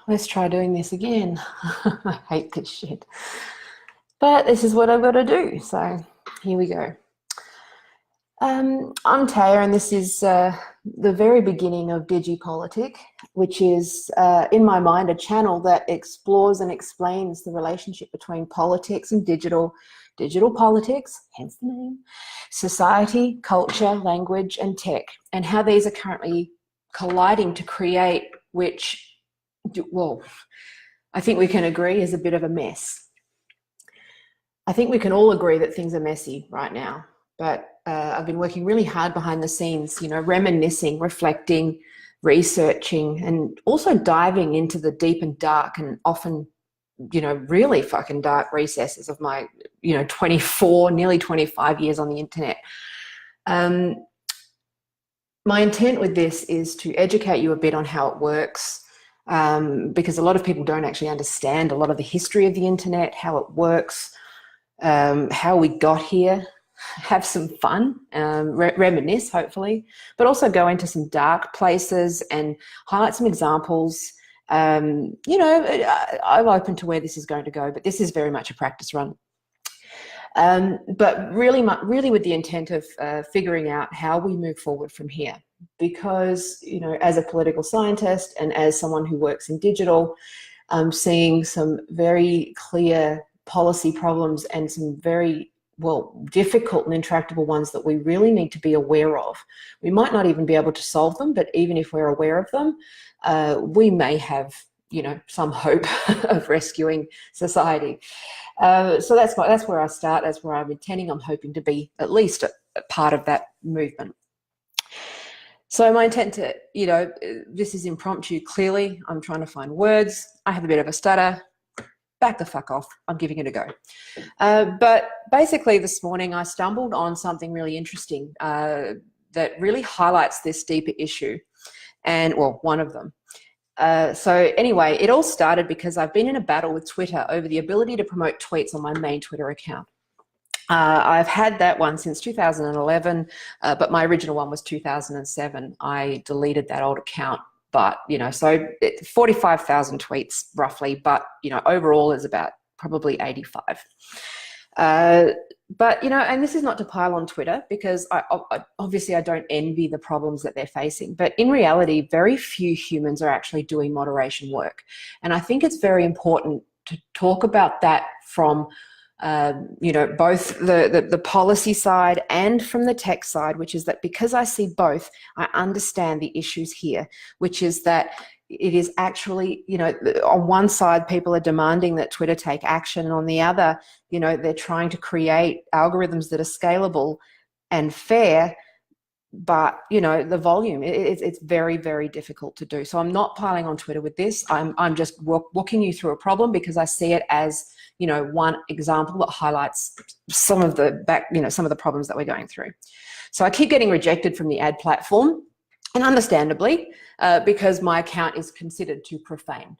let's try doing this again. I hate this shit. But this is what I've got to do. So here we go. I'm Taya, and this is the very beginning of Digipolitik, which is, in my mind, a channel that explores and explains the relationship between politics and digital politics, hence the name, society, culture, language, and tech, and how these are currently colliding to create, which, well, I think we can agree is a bit of a mess. I think we can all agree that things are messy right now, but I've been working really hard behind the scenes, reminiscing, reflecting, researching, and also diving into the deep and dark and often, really fucking dark recesses of my, 24, nearly 25 years on the internet. My intent with this is to educate you a bit on how it works, because a lot of people don't actually understand a lot of the history of the internet, how it works, how we got here, have some fun, reminisce hopefully, but also go into some dark places and highlight some examples. I'm open to where this is going to go, but this is very much a practice run. But really with the intent of figuring out how we move forward from here. Because, as a political scientist and as someone who works in digital, I'm seeing some very clear policy problems and some very difficult and intractable ones that we really need to be aware of. We might not even be able to solve them, but even if we're aware of them, we may have, some hope of rescuing society. So that's where I start. That's where I'm intending. I'm hoping to be at least a part of that movement. So my intent to, this is impromptu, clearly. I'm trying to find words. I have a bit of a stutter. Back the fuck off. I'm giving it a go. But basically this morning I stumbled on something really interesting that really highlights this deeper issue, and one of them. So anyway, it all started because I've been in a battle with Twitter over the ability to promote tweets on my main Twitter account. I've had that one since 2011, but my original one was 2007. I deleted that old account. But, so 45,000 tweets roughly, but, overall is about probably 85. But, and this is not to pile on Twitter, because obviously I don't envy the problems that they're facing. But in reality, very few humans are actually doing moderation work. And I think it's very important to talk about that from both the policy side and from the tech side, which is that because I see both, I understand the issues here, which is that it is actually, on one side, people are demanding that Twitter take action, and on the other, they're trying to create algorithms that are scalable and fair. But, the volume, it's very, very difficult to do. So I'm not piling on Twitter with this. I'm just walking you through a problem because I see it as, one example that highlights some of the some of the problems that we're going through. So I keep getting rejected from the ad platform, and understandably, because my account is considered too profane.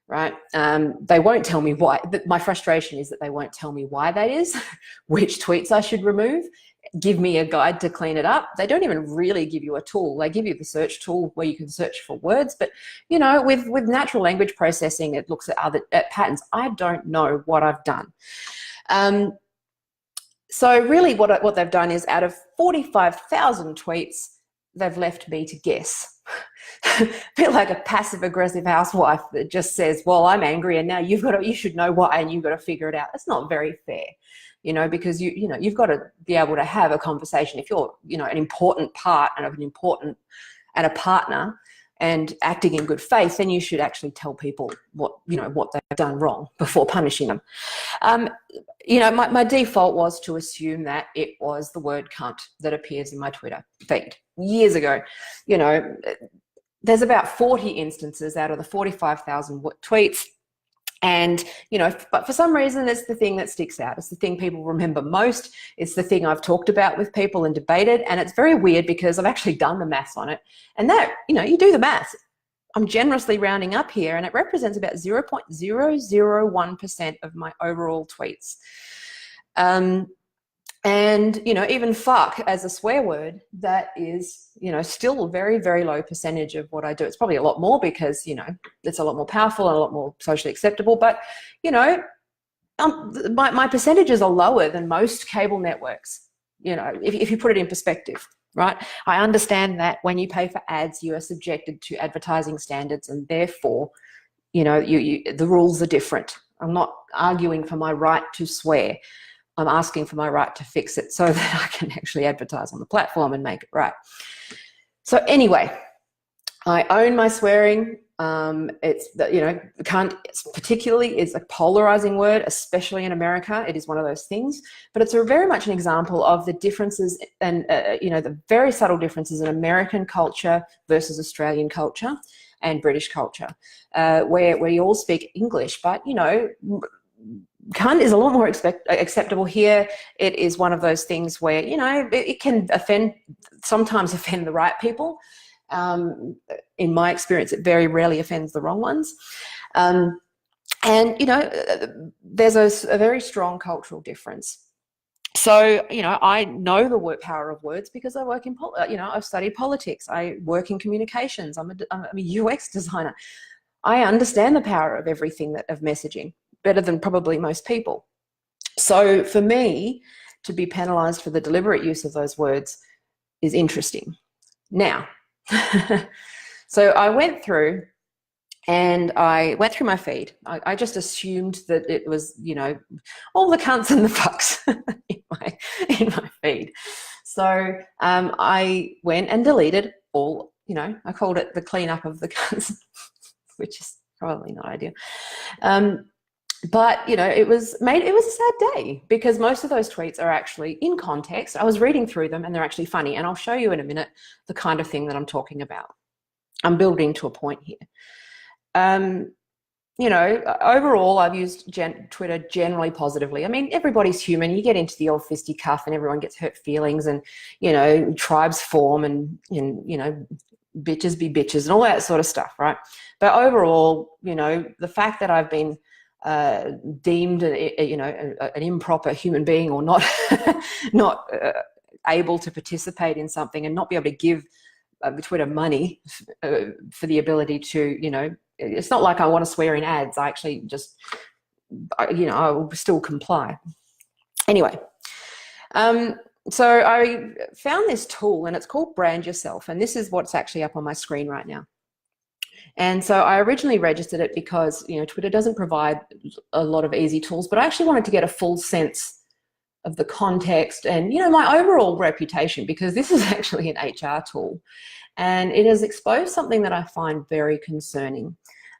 Right? They won't tell me why. My frustration is that they won't tell me why that is, which tweets I should remove, give me a guide to clean it up. They don't even really give you a tool. They give you the search tool where you can search for words, but with natural language processing, it looks at patterns. I don't know what I've done. So really what they've done is, out of 45,000 tweets, they've left me to guess. A bit like a passive-aggressive housewife that just says, well, I'm angry and now you should know why and you've got to figure it out. That's not very fair, because you've got to be able to have a conversation. If you're, an important part and a partner and acting in good faith, then you should actually tell people what they've done wrong before punishing them. My default was to assume that it was the word cunt that appears in my Twitter feed years ago. There's about 40 instances out of the 45,000 tweets. And, but for some reason, it's the thing that sticks out. It's the thing people remember most. It's the thing I've talked about with people and debated. And it's very weird because I've actually done the maths on it. And that, you do the maths. I'm generously rounding up here, and it represents about 0.001% of my overall tweets. And, you know, even fuck as a swear word, that is, you know, still a very, very low percentage of what I do. It's probably a lot more because, you know, it's a lot more powerful and a lot more socially acceptable. But, you know, my percentages are lower than most cable networks, you know, if you put it in perspective, right? I understand that when you pay for ads, you are subjected to advertising standards, and therefore, you know, the rules are different. I'm not arguing for my right to swear. I'm asking for my right to fix it so that I can actually advertise on the platform and make it right. So anyway, I own my swearing. It's, you know, particularly is a polarizing word, especially in America. It is one of those things, but it's very much an example of the differences and, you know, the very subtle differences in American culture versus Australian culture and British culture, where we all speak English, but, you know, cunt is a lot more acceptable here. It is one of those things where, you know, it can sometimes offend the right people. In my experience, it very rarely offends the wrong ones. And, you know, there's a very strong cultural difference. So, you know, I know the power of words because I work in, you know, I've studied politics. I work in communications. I'm a UX designer. I understand the power of everything of messaging better than probably most people. So for me, to be penalized for the deliberate use of those words is interesting. Now, so I went through my feed. I just assumed that it was, you know, all the cunts and the fucks in my feed. So I went and deleted all, you know, I called it the cleanup of the cunts, which is probably not ideal. But, you know, it was a sad day because most of those tweets are actually in context. I was reading through them and they're actually funny. And I'll show you in a minute the kind of thing that I'm talking about. I'm building to a point here. You know, overall, I've used Twitter generally positively. I mean, everybody's human. You get into the old fisticuff and everyone gets hurt feelings and, you know, tribes form and you know, bitches be bitches and all that sort of stuff, right? But overall, you know, the fact that I've been deemed, you know, an improper human being or not able to participate in something and not be able to give Twitter money for the ability to, you know, it's not like I want to swear in ads. I actually just, you know, I will still comply. Anyway, so I found this tool and it's called Brand Yourself, and this is what's actually up on my screen right now. And so I originally registered it because, you know, Twitter doesn't provide a lot of easy tools, but I actually wanted to get a full sense of the context and, you know, my overall reputation, because this is actually an HR tool and it has exposed something that I find very concerning.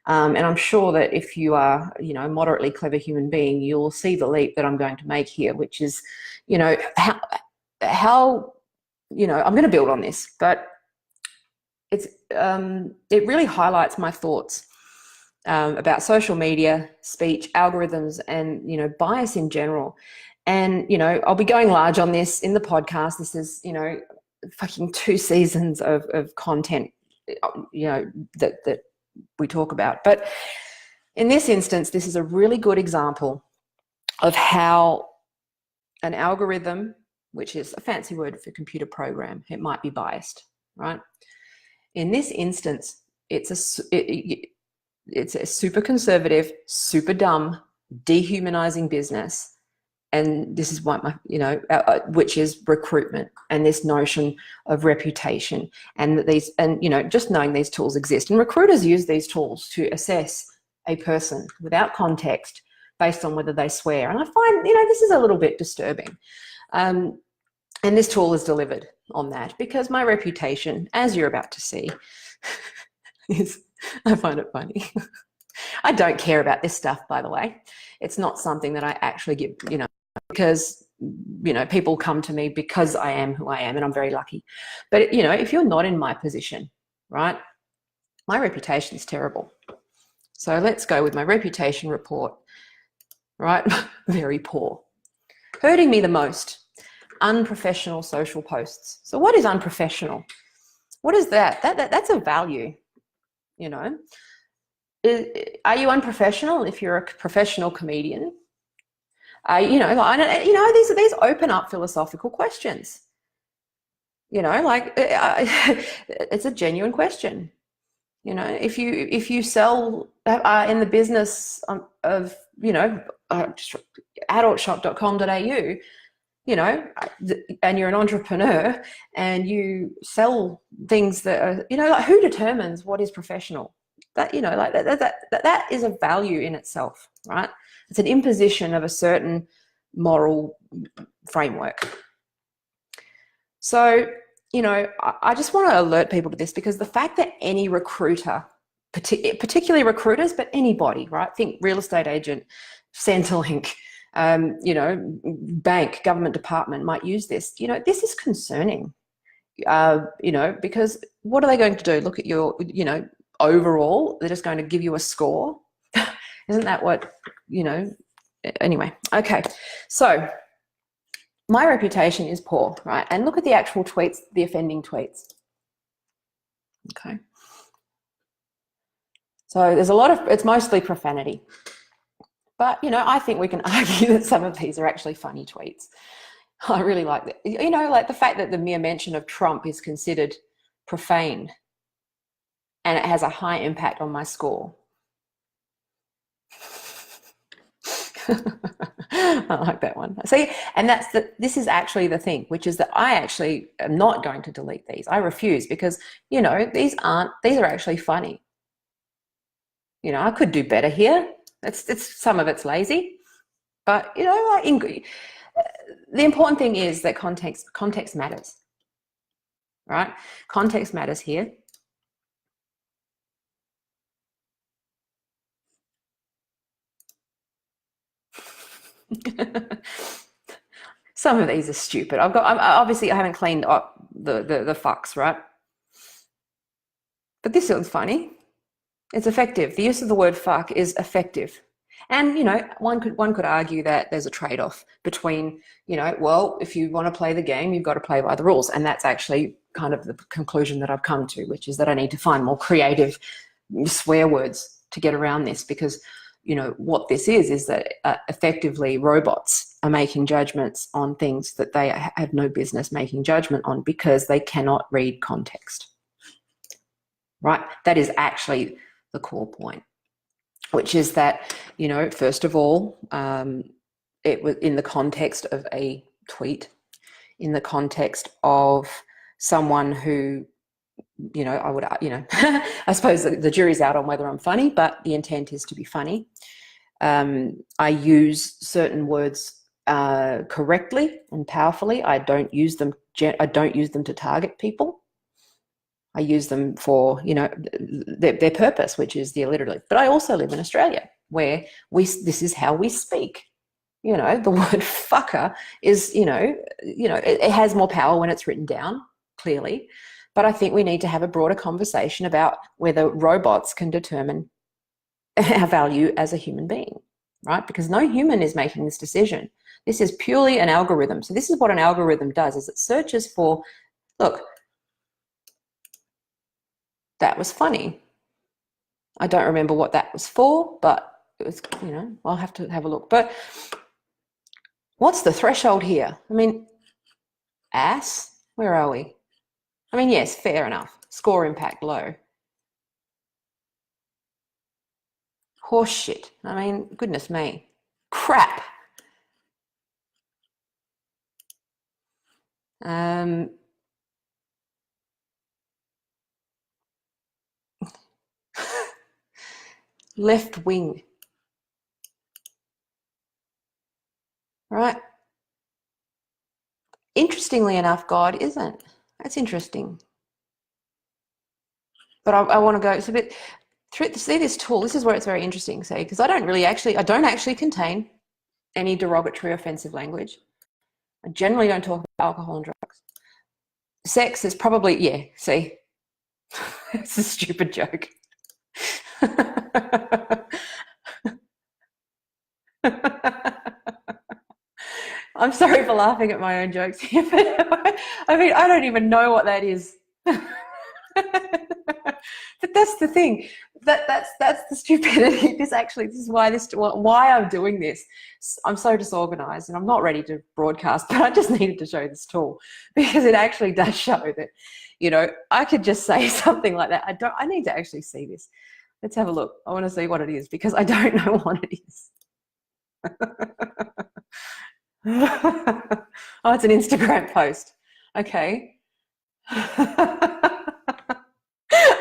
And I'm sure that if you are, you know, a moderately clever human being, you'll see the leap that I'm going to make here, which is, you know, how, you know, I'm going to build on this, but it really highlights my thoughts about social media, speech, algorithms, and, you know, bias in general. And, you know, I'll be going large on this in the podcast. This is, you know, fucking 2 seasons of content, you know, that we talk about. But in this instance, this is a really good example of how an algorithm, which is a fancy word for computer program, it might be biased, right? In this instance, it's a super conservative, super dumb, dehumanizing business. And this is what you know, which is recruitment and this notion of reputation, and that and, you know, just knowing these tools exist. And recruiters use these tools to assess a person without context based on whether they swear. And I find, you know, this is a little bit disturbing. And this tool is delivered on that because my reputation, as you're about to see, is, I find it funny. I don't care about this stuff, by the way. It's not something that I actually give, you know, because, you know, people come to me because I am who I am, and I'm very lucky. But, you know, if you're not in my position, right, my reputation is terrible. So let's go with my reputation report, right? Very poor. Hurting me the most, unprofessional social posts. So what is unprofessional? What is that? That's a value, you know. Are you unprofessional if you're a professional comedian? You know, like, you know, these open up philosophical questions. You know, like it's a genuine question. You know, if you sell in the business of, you know, adultshop.com.au, you know, and you're an entrepreneur and you sell things that are, you know, like, who determines what is professional? That, you know, like that is a value in itself, right? It's an imposition of a certain moral framework. So, you know, I just want to alert people to this, because the fact that any recruiter, particularly recruiters, but anybody, right? Think real estate agent, Centrelink, you know, bank, government department might use this. You know, this is concerning, you know, because what are they going to do? Look at your, you know, overall, they're just going to give you a score. Isn't that what, you know, anyway, okay. So my reputation is poor, right? And look at the actual tweets, the offending tweets. Okay. So there's a lot of, it's mostly profanity. But, you know, I think we can argue that some of these are actually funny tweets. I really like that. You know, like the fact that the mere mention of Trump is considered profane and it has a high impact on my score. I like that one. See, and this is actually the thing, which is that I actually am not going to delete these. I refuse, because, you know, these are actually funny. You know, I could do better here. It's some of it's lazy, but, you know, the important thing is that context matters, right? Context matters here. Some of these are stupid. Obviously I haven't cleaned up the fucks, right? But this one's funny. It's effective. The use of the word fuck is effective. And, you know, one could argue that there's a trade-off between, you know, well, if you want to play the game, you've got to play by the rules. And that's actually kind of the conclusion that I've come to, which is that I need to find more creative swear words to get around this, because, you know, what this is that effectively robots are making judgments on things that they have no business making judgment on, because they cannot read context, right? That is actually the core point, which is that, you know, first of all, it was in the context of a tweet, in the context of someone who, you know, I would, you know, I suppose the jury's out on whether I'm funny, but the intent is to be funny. I use certain words correctly and powerfully. I don't use them to target people. I use them for, you know, their purpose, which is the illiterate. But I also live in Australia, where this is how we speak. You know, the word fucker is, you know, it has more power when it's written down, clearly. But I think we need to have a broader conversation about whether robots can determine our value as a human being, right? Because no human is making this decision. This is purely an algorithm. So this is what an algorithm does, is it searches for, look, that was funny. I don't remember what that was for, but it was, you know, I'll have to have a look. But what's the threshold here? I mean, ass, where are we? I mean, yes, fair enough. Score impact low. Horse shit. I mean, goodness me. Crap. Left wing. Right? Interestingly enough, God isn't. That's interesting. But I want to go, it's a bit, see this tool, this is where it's very interesting, see, because I don't actually contain any derogatory offensive language. I generally don't talk about alcohol and drugs. Sex is probably, yeah, see, it's a stupid joke. I'm sorry for laughing at my own jokes here, but I mean, I don't even know what that is. But that's the thing. that's the stupidity. This is why I'm doing this. I'm so disorganized and I'm not ready to broadcast, but I just needed to show this tool because it actually does show that, you know, I could just say something like that. I need to actually see this. Let's have a look. I want to see what it is because I don't know what it is. Oh, it's an Instagram post. Okay.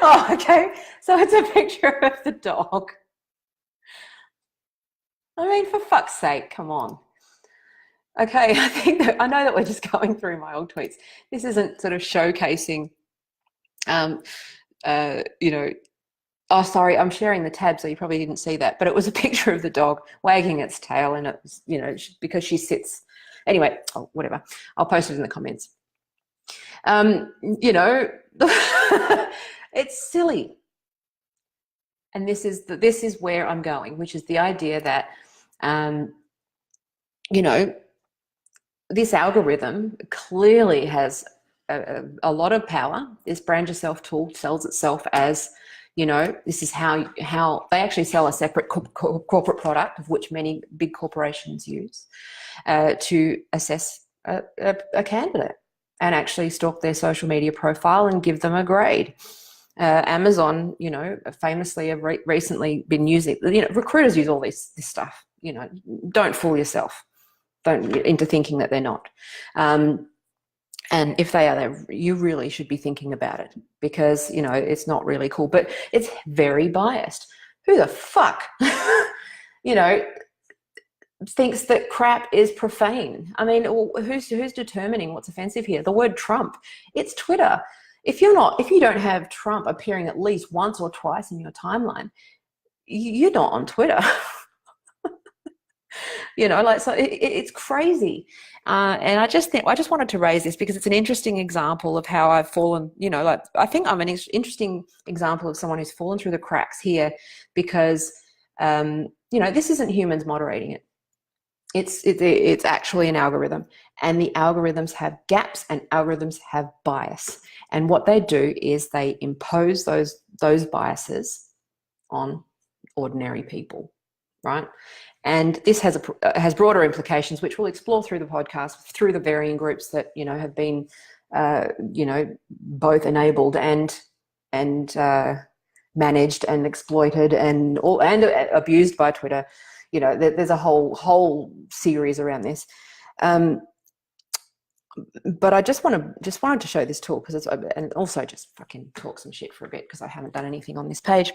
Oh, okay. So it's a picture of the dog. I mean, for fuck's sake, come on. Okay, I know that we're just going through my old tweets. This isn't sort of showcasing, you know, oh, sorry, I'm sharing the tab, so you probably didn't see that. But it was a picture of the dog wagging its tail, and it was, you know, because she sits. Anyway, oh, whatever. I'll post it in the comments. You know, it's silly. And this is where I'm going, which is the idea that, you know, this algorithm clearly has a lot of power. This brand yourself tool sells itself as, you know, this is how they actually sell a separate corporate product, of which many big corporations use, to assess a candidate and actually stalk their social media profile and give them a grade. Amazon, you know, famously have recently been using, you know, recruiters use all this stuff, you know, don't fool yourself. Don't into thinking that they're not. And if they are, you really should be thinking about it because, you know, it's not really cool, but it's very biased. Who the fuck, you know, thinks that crap is profane? I mean, who's determining what's offensive here? The word Trump, it's Twitter. If you don't have Trump appearing at least once or twice in your timeline, you're not on Twitter. You know, like, so it's crazy. And I just wanted to raise this because it's an interesting example of how I've fallen, you know, like, I think I'm an interesting example of someone who's fallen through the cracks here because, you know, this isn't humans moderating it. It's actually an algorithm, and the algorithms have gaps and algorithms have bias. And what they do is they impose those biases on ordinary people, right? And this has broader implications, which we'll explore through the podcast, through the varying groups that, you know, have been, you know, both enabled and managed and exploited and abused by Twitter. You know, there's a whole series around this. But I just wanted to show this tool because and also just fucking talk some shit for a bit because I haven't done anything on this page.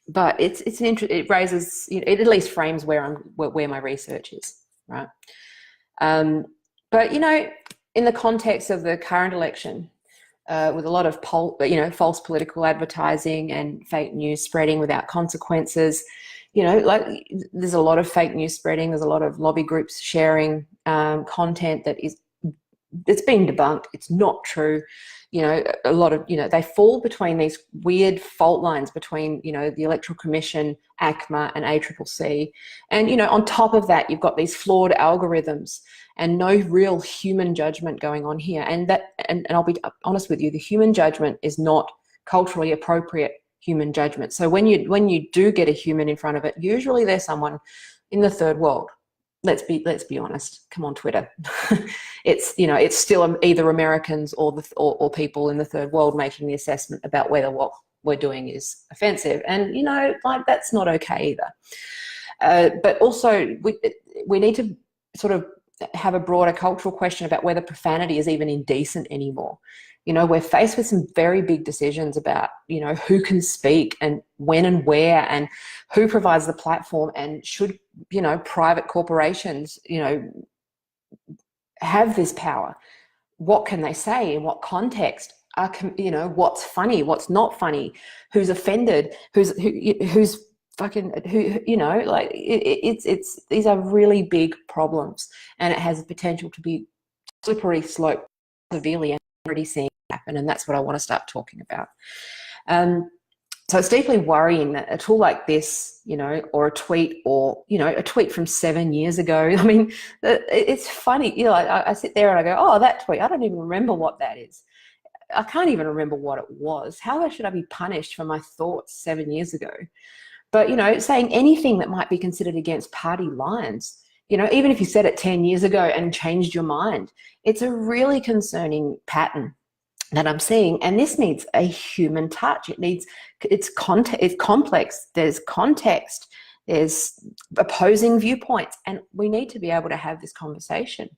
But it raises, you know, it at least frames where my research is, right? But, you know, in the context of the current election, with a lot of false political advertising and fake news spreading without consequences, you know, like, there's a lot of fake news spreading. There's a lot of lobby groups sharing content it's been debunked. It's not true. You know, a lot of, you know, they fall between these weird fault lines between, you know, the Electoral Commission, ACMA and ACCC. And, you know, on top of that, you've got these flawed algorithms and no real human judgment going on here. And I'll be honest with you, the human judgment is not culturally appropriate human judgment. So when you do get a human in front of it, usually there's someone in the third world. Let's be honest. Come on, Twitter. It's, you know, it's still either Americans or people in the third world making the assessment about whether what we're doing is offensive. And, you know, like, that's not okay either. But also we need to sort of have a broader cultural question about whether profanity is even indecent anymore. You know, we're faced with some very big decisions about, you know, who can speak and when and where and who provides the platform, and should, you know, private corporations, you know, have this power? What can they say? In what context? You know, what's funny? What's not funny? Who's offended? Who's fucking, who, you know, like, it's these are really big problems, and it has the potential to be slippery slope severely, and already seeing happen. And that's what I want to start talking about. So it's deeply worrying that a tool like this, you know, or a tweet, or, you know, a tweet from 7 years ago. I mean, it's funny, you know, I sit there and I go, oh, that tweet, I don't even remember what that is. I can't even remember what it was. How should I be punished for my thoughts 7 years ago? But, you know, saying anything that might be considered against party lines, you know, even if you said it 10 years ago and changed your mind, it's a really concerning pattern that I'm seeing. And this needs a human touch. It's complex. There's context, there's opposing viewpoints, and we need to be able to have this conversation.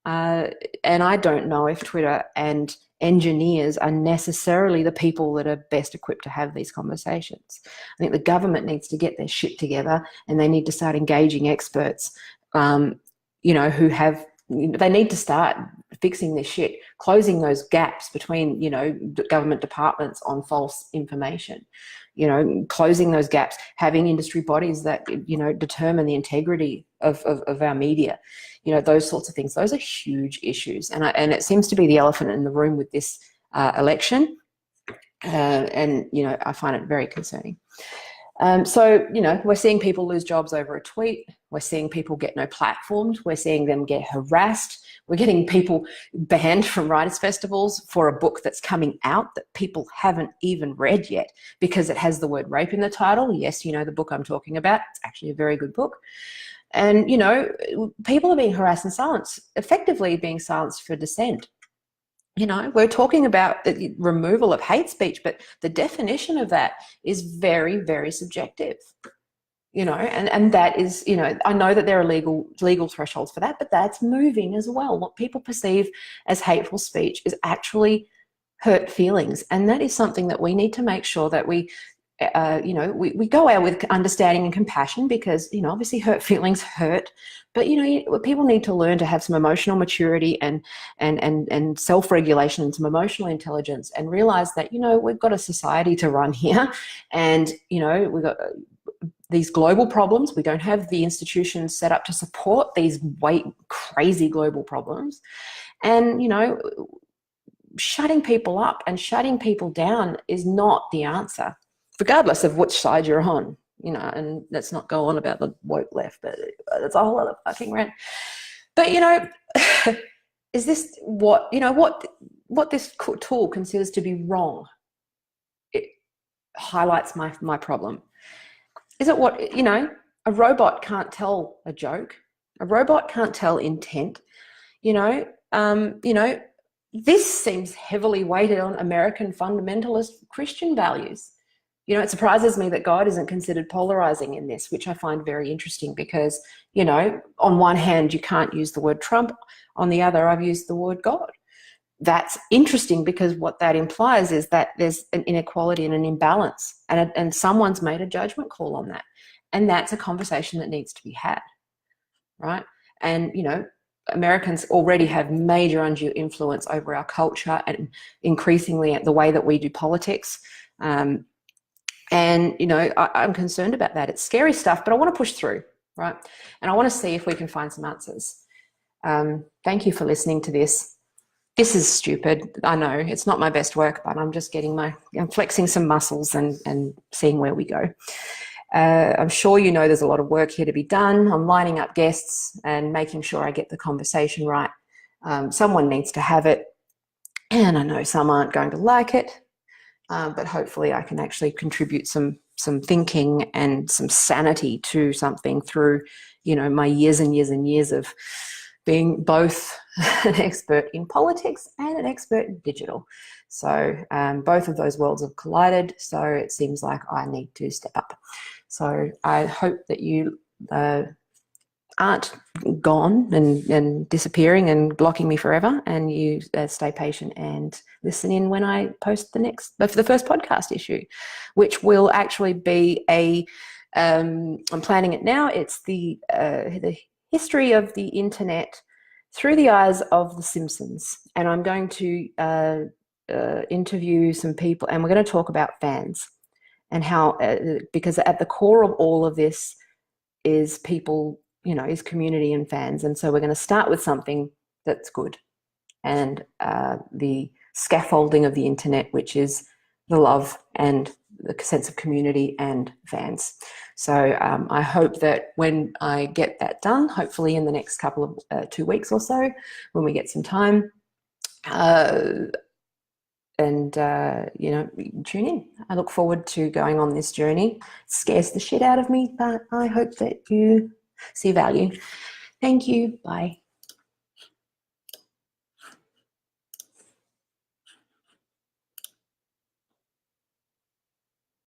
And I don't know if Twitter and engineers are necessarily the people that are best equipped to have these conversations. I think the government needs to get their shit together, and they need to start engaging experts, you know, they need to start fixing this shit, closing those gaps between, you know, government departments on false information, you know, closing those gaps, having industry bodies that, you know, determine the integrity of our media, you know, those sorts of things. Those are huge issues. And it seems to be the elephant in the room with this election. And, you know, I find it very concerning. So, you know, we're seeing people lose jobs over a tweet. We're seeing people get no platforms. We're seeing them get harassed. We're getting people banned from writers' festivals for a book that's coming out that people haven't even read yet because it has the word rape in the title. Yes, you know the book I'm talking about. It's actually a very good book. And, you know, people are being harassed and silenced, effectively being silenced for dissent. You know, we're talking about the removal of hate speech, but the definition of that is very, very subjective. You know, and that is, you know, I know that there are legal thresholds for that, but that's moving as well. What people perceive as hateful speech is actually hurt feelings, and that is something that we need to make sure that we, you know, we go out with understanding and compassion, because, you know, obviously hurt feelings hurt, but, you know, people need to learn to have some emotional maturity and self-regulation and some emotional intelligence, and realize that, you know, we've got a society to run here, and, you know, we've got these global problems. We don't have the institutions set up to support these crazy global problems. And, you know, shutting people up and shutting people down is not the answer, regardless of which side you're on, you know. And let's not go on about the woke left, but that's a whole other fucking rant. But, you know, is this what, you know, what this tool considers to be wrong? It highlights my problem. Is it what, you know, a robot can't tell a joke. A robot can't tell intent. You know, this seems heavily weighted on American fundamentalist Christian values. You know, it surprises me that God isn't considered polarizing in this, which I find very interesting, because, you know, on one hand, you can't use the word Trump. On the other, I've used the word God. That's interesting, because what that implies is that there's an inequality and an imbalance, and someone's made a judgment call on that. And that's a conversation that needs to be had, right? And, you know, Americans already have major undue influence over our culture and increasingly the way that we do politics. And, you know, I'm concerned about that. It's scary stuff, but I want to push through, right? And I want to see if we can find some answers. Thank you for listening to this. This is stupid. I know it's not my best work, but I'm just I'm flexing some muscles and seeing where we go. I'm sure you know there's a lot of work here to be done. I'm lining up guests and making sure I get the conversation right. Someone needs to have it, and I know some aren't going to like it, but hopefully I can actually contribute some thinking and some sanity to something through, you know, my years and years and years of being both an expert in politics and an expert in digital. So both of those worlds have collided, so it seems like I need to step up. So I hope that you aren't gone and disappearing and blocking me forever, and you stay patient and listen in when I post the first podcast issue, which will actually be I'm planning it now. It's the history of the internet through the eyes of The Simpsons, and I'm going to interview some people, and we're going to talk about fans and how, because at the core of all of this is people, you know, is community and fans. And so we're going to start with something that's good, and the scaffolding of the internet, which is the love and the sense of community and fans. So I hope that when I get that done, hopefully in the next couple of 2 weeks or so, when we get some time, and, you know, tune in. I look forward to going on this journey. It scares the shit out of me, but I hope that you see value. Thank you. Bye.